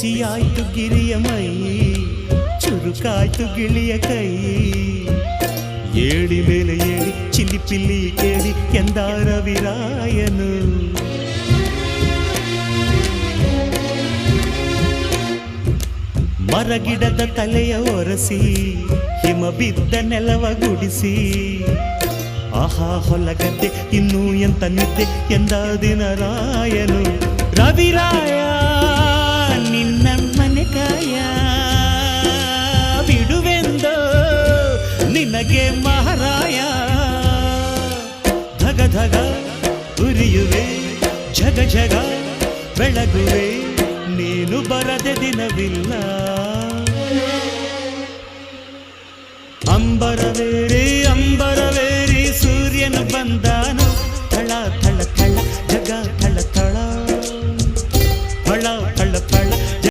ಬಿಸಿಯಾಯ್ತು ಗಿರಿಯ ಮೈ, ಚುರುಕಾಯ್ತು ಗಿಳಿಯ ಕೈ. ಏಳಿ ಮೇಲೆ ಏಳಿ ಚಿಲಿಪಿಲಿ ಕೇಳಿ ಎಂದ ರವಿರಾಯನು. ಮರಗಿಡದ ತಲೆಯ ಒರೆಸಿ ಹಿಮ ಬಿದ್ದ ನೆಲವ ಗುಡಿಸಿ, ಆಹಾ ಹೊಲಗದ್ದೆ ಇನ್ನೂ ಎಂತ ನಿದ್ದೆ ಎಂದ ದಿನರಾಯನು. ರವಿರಾಯ ನಿನ್ನ ಮನೆ ಕಾಯ ಬಿಡುವೆಂದೋ ನಿನಗೆ ಮಹಾರಾಯ. ಧಗ ಧಗ ಉರಿಯುವೆ ಝಗ ಝಗ ಬೆಳಗುವೆ, ನೀನು ಬರದೆ ದಿನವಿಲ್ಲ. ಅಂಬರವೇರಿ ಅಂಬರವೇರಿ ಸೂರ್ಯನು ಬಂದಾನು, ತಳ